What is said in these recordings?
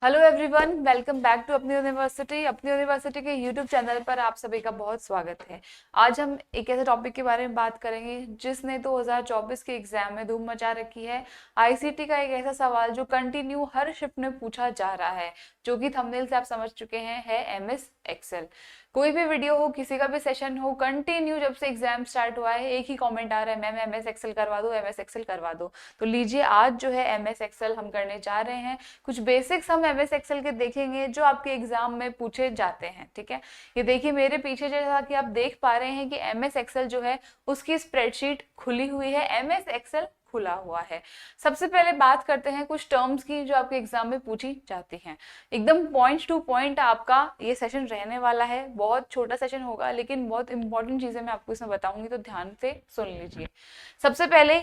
Hello everyone, welcome back to अपनी university. अपनी university के यूट्यूब चैनल पर आप सभी का बहुत स्वागत है। आज हम एक ऐसे टॉपिक के बारे में बात करेंगे जिसने 2024 के एग्जाम में धूम मचा रखी है। आईसीटी का एक ऐसा सवाल जो कंटिन्यू हर शिफ्ट में पूछा जा रहा है, जो कि थंबनेल से आप समझ चुके हैं, है एमएस एक्सेल। कोई भी वीडियो हो, किसी का भी सेशन हो, कंटिन्यू जब से एग्जाम स्टार्ट हुआ है एक ही कमेंट आ रहा है, मैम एमएस एक्सेल करवा दो, एमएस एक्सेल करवा दो। तो लीजिए, आज जो है एमएस एक्सेल हम करने जा रहे हैं। कुछ बेसिक्स हम एमएस एक्सेल के देखेंगे जो आपके एग्जाम में पूछे जाते हैं। ठीक है, ये देखिए मेरे पीछे, जैसा कि आप देख पा रहे हैं कि एमएस एक्सेल जो है उसकी स्प्रेडशीट खुली हुई है, एमएस एक्सेल खुला हुआ है। सबसे पहले बात करते हैं कुछ टर्म्स की जो आपके एग्जाम में पूछी जाती हैं। एकदम पॉइंट टू पॉइंट आपका ये सेशन रहने वाला है। बहुत छोटा सेशन होगा लेकिन बहुत इंपॉर्टेंट चीजें मैं आपको इसमें बताऊंगी, तो ध्यान से सुन लीजिए। सबसे पहले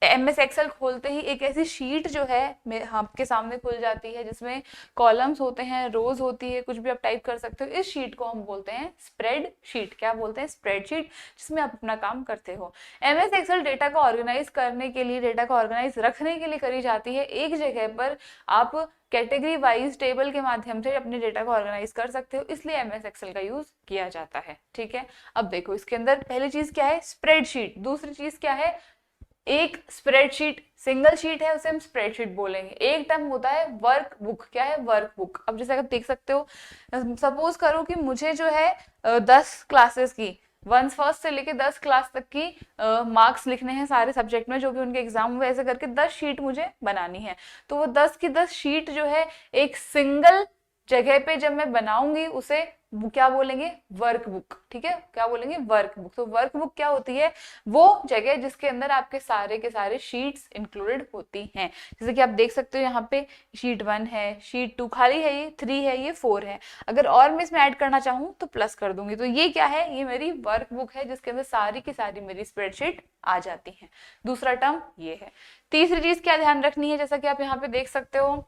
एमएस एक्सेल खोलते ही एक ऐसी शीट जो है आपके सामने खुल जाती है जिसमें कॉलम्स होते हैं, रोज होती है, कुछ भी आप टाइप कर सकते हो। इस शीट को हम बोलते हैं स्प्रेड शीट। क्या बोलते हैं? स्प्रेड शीट, जिसमें आप अपना काम करते हो। एमएस एक्सेल डेटा को ऑर्गेनाइज करने के लिए, डेटा को ऑर्गेनाइज रखने के लिए करी जाती है। एक जगह पर आप कैटेगरी वाइज टेबल के माध्यम से अपने डेटा को ऑर्गेनाइज कर सकते हो, इसलिए एमएस एक्सेल का यूज किया जाता है। ठीक है, अब देखो इसके अंदर पहली चीज क्या है? स्प्रेडशीट। दूसरी चीज क्या है? एक स्प्रेडशीट, सिंगल शीट है उसे हम स्प्रेडशीट बोलेंगे। एक टर्म होता है वर्क बुक। क्या है? Work book. अब जैसे आप देख सकते हो, सपोज करो कि मुझे जो है 10 क्लासेस की, 1 फर्स्ट से लेके 10 क्लास तक की मार्क्स लिखने हैं सारे सब्जेक्ट में, जो कि उनके एग्जाम में, ऐसे करके 10 शीट मुझे बनानी है। तो वो 10 की 10 शीट जो है एक सिंगल जगह पे जब मैं बनाऊंगी उसे क्या बोलेंगे? वर्कबुक। ठीक है, क्या बोलेंगे? वर्कबुक। तो वर्कबुक क्या होती है? वो जगह जिसके अंदर आपके सारे के सारे शीट्स इंक्लूडेड होती हैं। जैसे कि आप देख सकते हो यहाँ पे शीट 1 है, शीट 2 खाली है, ये 3 है, ये 4 है। अगर और मैं इसमें ऐड करना चाहूँ तो प्लस कर दूंगी। तो ये क्या है? ये मेरी वर्कबुक है जिसके अंदर सारी की सारी मेरी स्प्रेडशीट आ जाती है। दूसरा टर्म ये है। तीसरी चीज क्या ध्यान रखनी है, जैसा कि आप यहाँ पे देख सकते हो,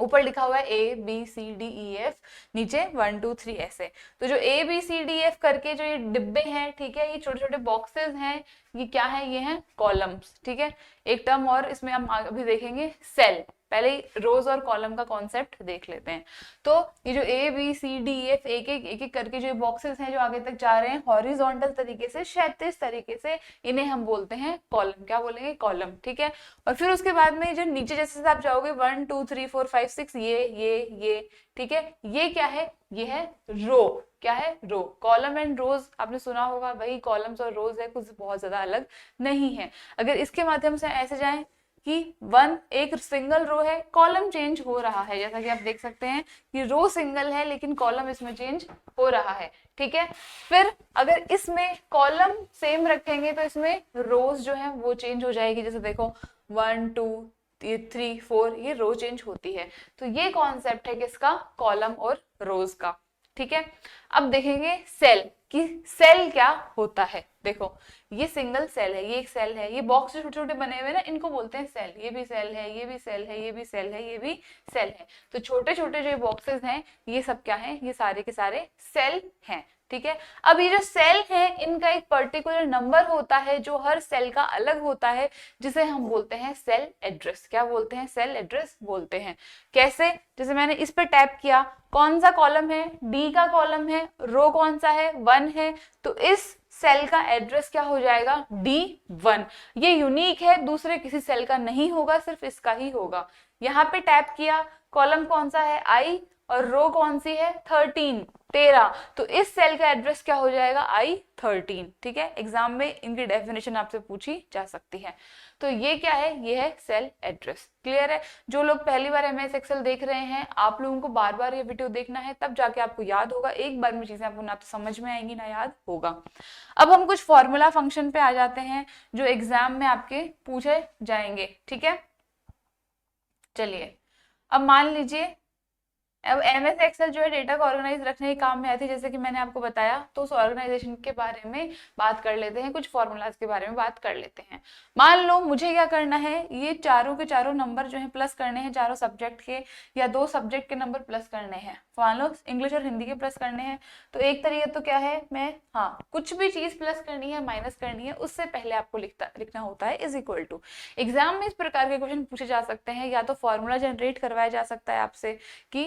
ऊपर लिखा हुआ है A B C D E F, नीचे 1 2 3 ऐसे। तो जो A B C D F करके जो ये डिब्बे हैं, ठीक है, ये छोटे छोटे बॉक्सेस हैं, ये क्या है? ये हैं कॉलम्स। ठीक है, एक टर्म और इसमें हम अभी देखेंगे, सेल। पहले रोज और कॉलम का कॉन्सेप्ट देख लेते हैं। तो ये जो A B C D F एक एक करके जो बॉक्सेस हैं जो आगे तक जा रहे हैं हॉरिजॉन्टल तरीके से, क्षैतिज तरीके से, इन्हें हम बोलते हैं कॉलम। क्या बोलेंगे? कॉलम। ठीक है, और फिर उसके बाद में जो नीचे जैसे आप जाओगे 1 2 3 4 5 6, ये। ठीक है, ये क्या है? ये है रो। क्या है? रो। कॉलम एंड रोज आपने सुना होगा, वही कॉलम्स और रोज है, कुछ बहुत ज्यादा अलग नहीं है। अगर इसके माध्यम से ऐसे जाएं कि एक सिंगल रो है, कॉलम चेंज हो रहा है, जैसा कि आप देख सकते हैं कि रो सिंगल है लेकिन कॉलम इसमें चेंज हो रहा है। ठीक है, फिर अगर इसमें कॉलम सेम रखेंगे तो इसमें रोज जो है वो चेंज हो जाएगी। जैसे देखो 1 2 3 4, ये रो चेंज होती है। तो ये कॉन्सेप्ट है किसका? कॉलम और रोज का। ठीक है, अब देखेंगे सेल कि सेल क्या होता है। देखो ये सिंगल सेल है, ये एक सेल है, ये बॉक्स जो छोटे छोटे बने हुए ना, इनको बोलते हैं सेल। ये भी सेल है, ये भी सेल है, ये भी सेल है, ये भी सेल है। तो छोटे छोटे जो बॉक्सेस हैं ये सब क्या है? ये सारे के सारे सेल हैं। ठीक है, अब ये जो सेल है इनका एक पर्टिकुलर नंबर होता है जो हर सेल का अलग होता है, जिसे हम बोलते हैं सेल एड्रेस। क्या बोलते हैं? सेल एड्रेस बोलते हैं। कैसे? जैसे मैंने इस पर टैप किया, कौन सा कॉलम है? डी का कॉलम है। रो कौन सा है? 1 है। तो इस सेल का एड्रेस क्या हो जाएगा? D1। ये यूनिक है, दूसरे किसी सेल का नहीं होगा, सिर्फ इसका ही होगा। यहाँ पे टैप किया, कॉलम कौन सा है? I, और रो कौन सी है? 13। तो इस सेल का एड्रेस क्या हो जाएगा? I13। ठीक है, एग्जाम में इनकी डेफिनेशन आपसे पूछी जा सकती है। तो ये क्या है? ये है सेल एड्रेस। क्लियर है? जो लोग पहली बार एमएस एक्सेल देख रहे हैं, आप लोगों को बार बार ये वीडियो देखना है, तब जाके आपको याद होगा। एक बार में चीजें आपको ना तो समझ में आएंगी ना याद होगा। अब हम कुछ फॉर्मूला फंक्शन पे आ जाते हैं जो एग्जाम में आपके पूछे जाएंगे। ठीक है, चलिए अब मान लीजिए अब एमएस एक्सेल जो है डेटा को ऑर्गेनाइज रखने के काम में आती है, जैसे कि मैंने आपको बताया। तो उस ऑर्गेनाइजेशन के बारे में बात कर लेते हैं, कुछ फॉर्मूलाज के बारे में बात कर लेते हैं। मान लो मुझे क्या करना है, ये चारों के चारों नंबर जो है प्लस करने हैं, चारों सब्जेक्ट के या दो सब्जेक्ट के नंबर प्लस करने हैं। मान लो इंग्लिश और हिंदी के प्लस करने हैं। तो एक तरीका तो क्या है, मैं कुछ भी चीज प्लस करनी है माइनस करनी है, उससे पहले आपको लिखना होता है इज इक्वल टू। एग्जाम में इस प्रकार के क्वेश्चन पूछे जा सकते हैं, या तो फॉर्मूला जनरेट करवाया जा सकता है आपसे कि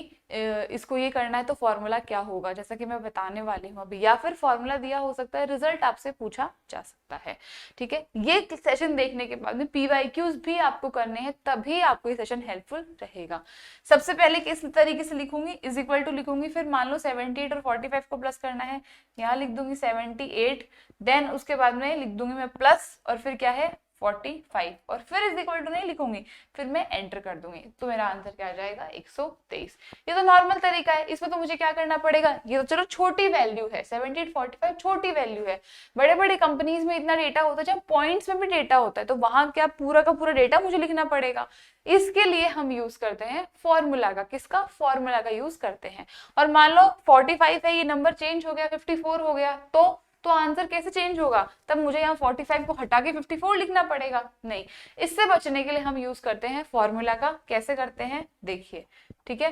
इसको ये करना है तो फॉर्मूला क्या होगा, जैसा कि मैं बताने वाली हूँ अभी, या फिर फॉर्मूला दिया हो सकता है, रिजल्ट आपसे पूछा जा सकता है। ठीक है, ये सेशन देखने के बाद में पीवाईक्यूज भी आपको करने हैं, तभी आपको ये सेशन हेल्पफुल रहेगा। सबसे पहले किस तरीके से लिखूंगी, इज इक्वल टू लिखूंगी, फिर मान लो 78 और 45 को प्लस करना है, यहाँ लिख दूंगी 78, देन उसके बाद में लिख दूंगी मैं प्लस और फिर क्या है 45, और फिर इज इक्वल टू नहीं लिखूंगी, फिर मैं एंटर कर दूंगी, तो मेरा आंसर क्या आ जाएगा 123। ये तो नॉर्मल तरीका है, इसमें तो मुझे क्या करना पड़ेगा, ये तो चलो छोटी वैल्यू है, 78 45 छोटी वैल्यू है। बड़े बड़े कंपनीज में इतना डेटा होता है, जब पॉइंट्स में भी डेटा होता है, तो वहां क्या पूरा का पूरा डेटा मुझे लिखना पड़ेगा। इसके लिए हम यूज करते हैं फॉर्मूला का, किसका, फॉर्मूला का यूज करते हैं। और मान लो 45 है, ये नंबर चेंज हो गया 54 हो गया, तो आंसर कैसे चेंज होगा, तब मुझे यहाँ 45 को हटा के 54 लिखना पड़ेगा, नहीं। इससे बचने के लिए हम यूज करते हैं फॉर्मूला का। कैसे करते हैं देखिए, ठीक है।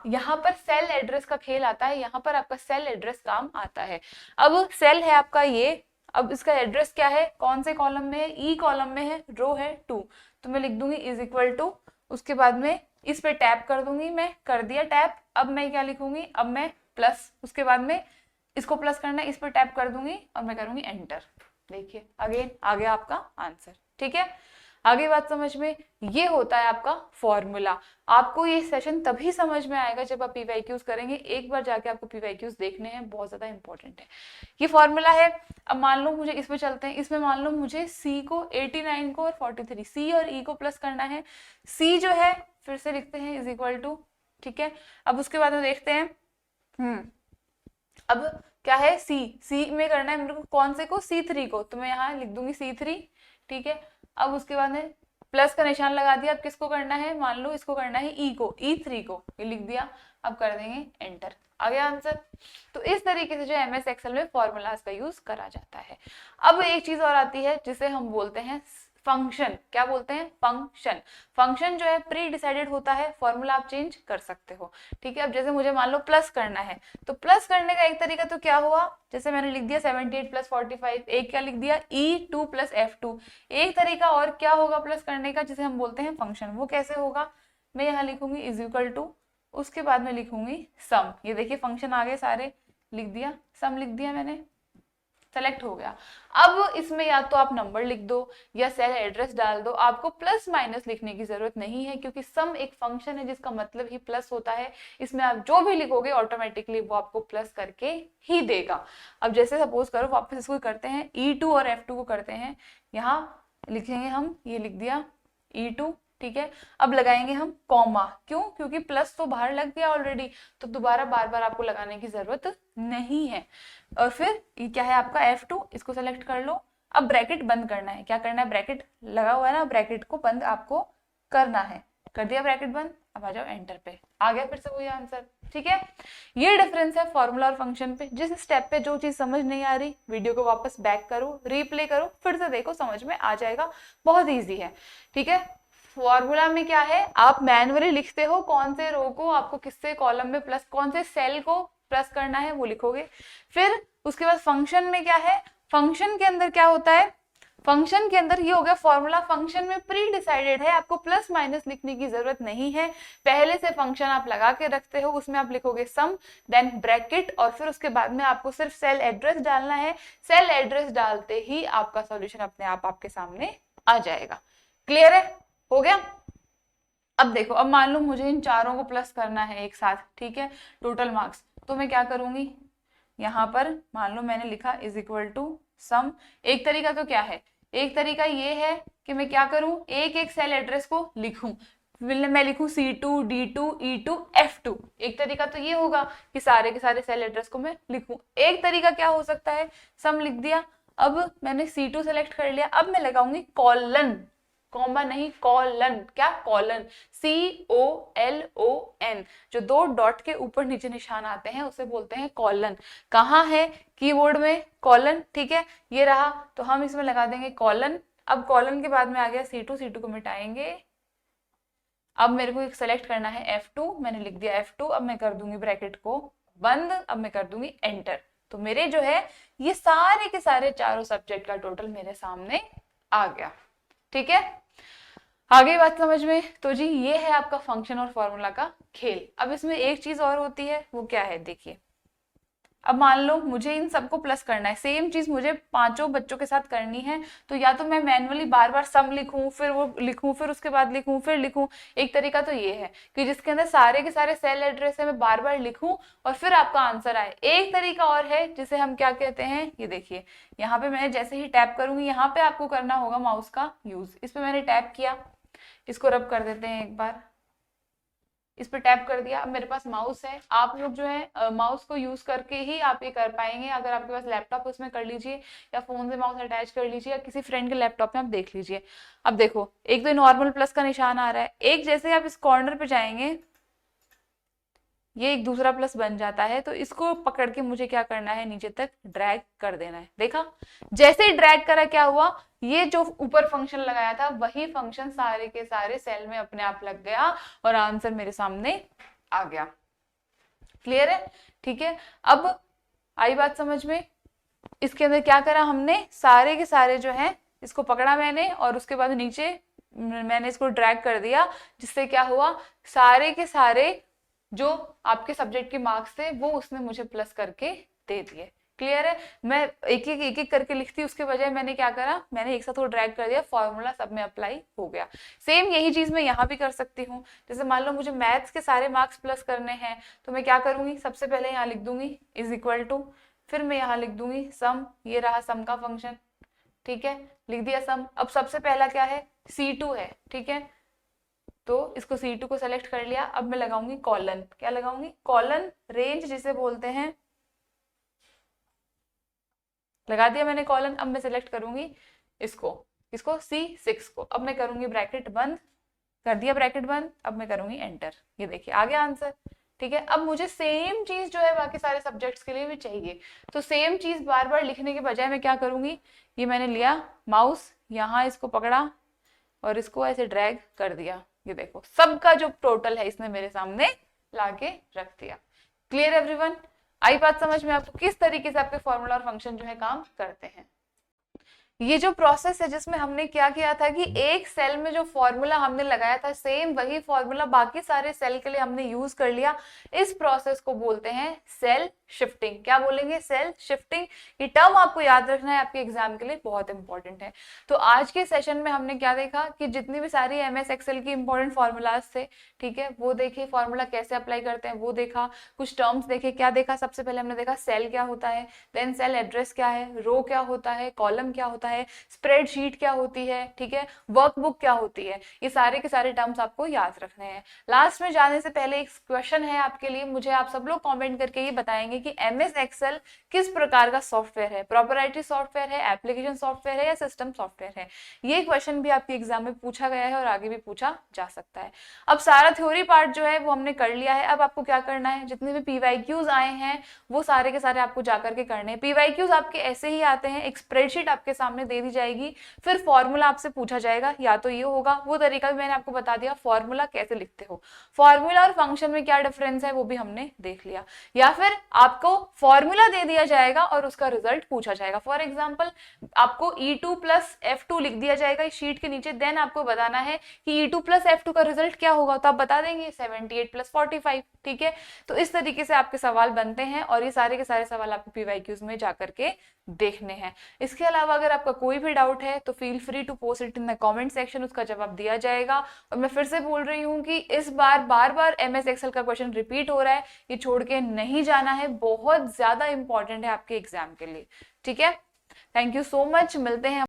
यहाँ पर सेल एड्रेस का खेल आता है, यहाँ पर आपका सेल एड्रेस काम आता है। अब सेल है आपका ये, अब इसका एड्रेस क्या है, कौन से कॉलम में है, ई कॉलम में है, रो है 2, तो मैं लिख दूंगी इज इक्वल टू, उसके बाद में इस पे टैप कर दूंगी, मैं कर दिया टैप। अब मैं क्या लिखूंगी, अब मैं प्लस, उसके बाद में इसको प्लस करना है, इस पर टैप कर दूंगी और मैं करूंगी एंटर। देखिए अगेन आ गया आपका आंसर। ठीक है, आगे बात समझ में, ये होता है आपका फॉर्मूला। आपको ये सेशन तभी समझ में आएगा जब आप पीवाईक्यूज करेंगे। एक बार जाके आपको पीवाईक्यूज देखने हैं, बहुत ज्यादा इंपॉर्टेंट है। ये फॉर्मूला है। अब मान लो मुझे इसमें चलते हैं, इसमें मान लो मुझे सी को 89 को और 43, सी और ई को प्लस करना है। सी जो है फिर से लिखते हैं इज इक्वल टू, ठीक है। अब उसके बाद में देखते हैं, अब क्या है, सी में करना है मेरे को, कौन से को, C3 को, तो मैं यहाँ लिख दूंगी C3। ठीक है, अब उसके बाद में प्लस का निशान लगा दिया। अब किसको करना है, मान लो इसको करना है ई को, E3 को, ये लिख दिया। अब कर देंगे एंटर, आ गया आंसर। तो इस तरीके से जो एमएस एक्सेल में फॉर्मूलाज का यूज करा जाता है। अब एक चीज और आती है जिसे हम बोलते हैं फंक्शन। क्या बोलते हैं, फंक्शन। फंक्शन जो है प्री डिसाइडेड होता है, फॉर्मूला आप चेंज कर सकते हो। ठीक है, अब जैसे मुझे मान लो प्लस करना है, तो प्लस करने का एक तरीका तो क्या हुआ, जैसे मैंने लिख दिया 78 प्लस 45, एक क्या लिख दिया E2 प्लस F2। एक तरीका और क्या होगा प्लस करने का, जिसे हम बोलते हैं फंक्शन। वो कैसे होगा, मैं यहाँ लिखूंगी इज इक्वल टू, उसके बाद में लिखूंगी सम। ये देखिए फंक्शन आ गए सारे, लिख दिया, सम लिख दिया मैंने, सेलेक्ट हो गया। अब इसमें या तो आप नंबर लिख दो या सेल एड्रेस डाल दो, आपको प्लस माइनस लिखने की जरूरत नहीं है, क्योंकि सम एक फंक्शन है जिसका मतलब ही प्लस होता है। इसमें आप जो भी लिखोगे ऑटोमेटिकली वो आपको प्लस करके ही देगा। अब जैसे सपोज करो वापस इसको करते हैं, E2 और F2 को करते हैं, यहाँ लिखेंगे हम, ये लिख दिया E2। ठीक है, अब लगाएंगे हम कॉमा, क्यों, क्योंकि प्लस तो बाहर लग गया ऑलरेडी, तो दोबारा बार बार आपको लगाने की जरूरत नहीं है। और फिर ये क्या है आपका F2, इसको सेलेक्ट कर लो। अब ब्रैकेट बंद करना है, क्या करना है, ब्रैकेट लगा हुआ है ना, ब्रैकेट को बंद आपको करना है। कर दिया ब्रैकेट बंद, अब आ जाओ एंटर पे, आ गया फिर से वही आंसर। ठीक है, ये डिफरेंस है फॉर्मूला और फंक्शन पे। जिस स्टेप पे जो चीज समझ नहीं आ रही, वीडियो को वापस बैक करो, रीप्ले करो, फिर से देखो, समझ में आ जाएगा, बहुत ईजी है। ठीक है, फॉर्मूला में क्या है, आप मैन्युअली लिखते हो कौन से रो को आपको किससे कॉलम में प्लस, कौन से सेल को प्लस करना है वो लिखोगे। फिर उसके बाद फंक्शन में क्या है, फंक्शन के अंदर क्या होता है, फंक्शन के अंदर ये हो गया फॉर्मूला। फंक्शन में प्री डिसाइडेड है, आपको प्लस माइनस लिखने की जरूरत नहीं है, पहले से फंक्शन आप लगा के रखते हो, उसमें आप लिखोगे सम, देन ब्रैकेट, और फिर उसके बाद में आपको सिर्फ सेल एड्रेस डालना है। सेल एड्रेस डालते ही आपका सॉल्यूशन अपने आप आपके सामने आ जाएगा। क्लियर है, हो गया। अब देखो, अब मान लो मुझे इन चारों को प्लस करना है एक साथ, ठीक है, टोटल मार्क्स, तो मैं क्या करूंगी, यहाँ पर मान लो मैंने लिखा इज इक्वल टू सम। एक तरीका तो क्या है, एक तरीका ये है कि मैं क्या करूं, एक एक सेल एड्रेस को लिखूं, मैं लिखूं C2 D2 E2 F2। एक तरीका तो ये होगा कि सारे के सारे सेल एड्रेस को मैं लिखूं। एक तरीका क्या हो सकता है, सम लिख दिया, अब मैंने C2 सेलेक्ट कर लिया, अब मैं लगाऊंगी कॉलन। कॉमा नहीं, कॉलन, क्या कॉलन, COLON, जो 2 डॉट के ऊपर नीचे निशान आते हैं उसे बोलते हैं कॉलन। कहाँ है कीबोर्ड में कॉलन, ठीक है, ये रहा, तो हम इसमें लगा देंगे कॉलन। अब कॉलन के बाद में आ गया C2 को मिटाएंगे। अब मेरे को एक सेलेक्ट करना है F2, मैंने लिख दिया F2। अब मैं कर दूंगी ब्रैकेट को बंद, अब मैं कर दूंगी एंटर। तो मेरे जो है ये सारे के सारे चारों सब्जेक्ट का टोटल मेरे सामने आ गया, ठीक है। आगे बात समझ में? तो जी ये है आपका फंक्शन और फॉर्मूला का खेल। अब इसमें एक चीज और होती है, वो क्या है देखिए। अब मान लो मुझे इन सबको प्लस करना है, सेम चीज मुझे पांचों बच्चों के साथ करनी है, तो या तो मैं मैन्युअली बार बार सम लिखूं, फिर वो लिखूं, फिर उसके बाद लिखूं, फिर लिखूं। एक तरीका तो ये है कि जिसके अंदर सारे के सारे सेल एड्रेस है, मैं बार बार लिखूं और फिर आपका आंसर आए। एक तरीका और है जिसे हम क्या कहते हैं, ये देखिए, यहाँ पे मैं जैसे ही टैप करूंगी, यहाँ पे आपको करना होगा माउस का यूज। इस पे मैंने टैप किया, इसको रब कर देते हैं एक बार, इस पर टैप कर दिया। अब मेरे पास माउस है, आप लोग जो है माउस को यूज करके ही आप ये कर पाएंगे। अगर आपके पास लैपटॉप उसमें कर लीजिए, या फोन से माउस अटैच कर लीजिए, या किसी फ्रेंड के लैपटॉप में आप देख लीजिए। अब देखो, एक तो नॉर्मल प्लस का निशान आ रहा है, एक जैसे आप इस कॉर्नर पे जाएंगे ये एक दूसरा प्लस बन जाता है, तो इसको पकड़ के मुझे क्या करना है, नीचे तक ड्रैग कर देना है। देखा, जैसे ही ड्रैग करा क्या हुआ, ये जो ऊपर फंक्शन लगाया था वही फंक्शन सारे के सारे सेल में अपने आप लग गया और आंसर मेरे सामने आ गया। क्लियर है? ठीक है, अब आई बात समझ में। इसके अंदर क्या करा हमने, सारे के सारे जो है इसको पकड़ा मैंने और उसके बाद नीचे मैंने इसको ड्रैग कर दिया, जिससे क्या हुआ, सारे के सारे जो आपके सब्जेक्ट के मार्क्स थे वो उसने मुझे प्लस करके दे दिए। क्लियर है? मैं एक एक करके लिखती, उसके बजाय मैंने क्या करा, मैंने एक साथ वो ड्रैग कर दिया, फॉर्मूला सब में अप्लाई हो गया। सेम यही चीज मैं यहाँ भी कर सकती हूँ। जैसे मान लो मुझे मैथ्स के सारे मार्क्स प्लस करने हैं, तो मैं क्या करूंगी, सबसे पहले यहाँ लिख दूंगी इज इक्वल टू, फिर मैं यहाँ लिख दूंगी सम, ये रहा सम का फंक्शन, ठीक है, लिख दिया सम। अब सबसे पहला क्या है, C2 है, ठीक है, तो इसको C2 को सेलेक्ट कर लिया। अब मैं लगाऊंगी कॉलन, क्या लगाऊंगी, कॉलन रेंज जिसे बोलते हैं, लगा दिया मैंने कॉलन। अब मैं सिलेक्ट करूंगी इसको C6 को। अब मैं करूंगी ब्रैकेट बंद, कर दिया ब्रैकेट बंद। अब मैं करूंगी एंटर, ये देखिए आ गया आंसर, ठीक है। अब मुझे सेम चीज जो है बाकी सारे सब्जेक्ट्स के लिए भी चाहिए, तो सेम चीज बार बार लिखने के बजाय मैं क्या करूंगी, ये मैंने लिया माउस, यहाँ इसको पकड़ा और इसको ऐसे ड्रैग कर दिया, ये देखो सबका जो टोटल है इसने मेरे सामने लाके रख दिया। Clear everyone? आई बात समझ में आपको, किस तरीके से आपके फॉर्मूला और फंक्शन जो है काम करते हैं। ये जो प्रोसेस है जिसमें हमने क्या किया था कि एक सेल में जो फॉर्मूला हमने लगाया था सेम वही फॉर्मूला बाकी सारे सेल के लिए हमने यूज कर लिया, इस प्रोसेस को बोलते हैं सेल शिफ्टिंग। क्या बोलेंगे, सेल शिफ्टिंग। ये टर्म आपको याद रखना है, आपके एग्जाम के लिए बहुत इंपॉर्टेंट है। तो आज के सेशन में हमने क्या देखा कि जितनी भी सारी MS एक्सेल की इंपॉर्टेंट फॉर्मूलाज थे, ठीक है, वो देखे, फॉर्मूला कैसे अप्लाई करते हैं वो देखा, कुछ टर्म्स देखे। क्या देखा, सबसे पहले हमने देखा सेल क्या होता है, देन सेल एड्रेस क्या है, रो क्या होता है, कॉलम क्या होता है, स्प्रेडशीट क्या होती है, ठीक है, वर्कबुक क्या होती है। ये सारे के सारे टर्म्स आपको याद रखने हैं। लास्ट में जाने से पहले एक क्वेश्चन है आपके लिए, मुझे आप सब लोग कमेंट करके ये बताएंगे कि MS एक्सेल किस प्रकार का सॉफ्टवेयर है, प्रोप्राइटरी सॉफ्टवेयर है, एप्लीकेशन सॉफ्टवेयर है या सिस्टम सॉफ्टवेयर है। ये क्वेश्चन भी आपके एग्जाम में पूछा गया है और आगे भी पूछा जा सकता है। अब सारा थ्योरी पार्ट जो है वो हमने कर लिया है। अब आपको क्या करना है, जितने भी PYQs आए हैं वो सारे के सारे आपको जाकर के करने हैं। PYQs आपके ऐसे ही आते हैं, एक स्प्रेडशीट आपके सामने दे दी जाएगी, फिर फॉर्मूला आपसे पूछा जाएगा, या तो ये होगा, वो तरीका भी मैंने आपको बता दिया, फॉर्मूला कैसे लिखते हो, फॉर्मूला और फंक्शन में क्या डिफरेंस है वो भी हमने देख लिया, या फिर आपको फॉर्मूला दे दिया जाएगा और उसका रिजल्ट पूछा जाएगा। फॉर एग्जांपल आपको E2 प्लस F2 लिख दिया जाएगा इस शीट के नीचे, देन आपको बताना है कि E2 प्लस F2 का रिजल्ट क्या होगा, तो आप बता देंगे 78 प्लस 45, ठीक है। तो इस तरीके से आपके सवाल बनते हैं और ये सारे के सारे सवाल आपको PYQs में जाकर के देखने हैं। इसके अलावा अगर आपका कोई भी डाउट है तो feel free to post it in the comment section, उसका जवाब दिया जाएगा। और मैं फिर से बोल रही हूँ कि इस बार बार MS एक्सेल का क्वेश्चन रिपीट हो रहा है, ये छोड़ के नहीं जाना है, बहुत ज्यादा इंपॉर्टेंट है आपके एग्जाम के लिए, ठीक है। थैंक यू सो मच, मिलते हैं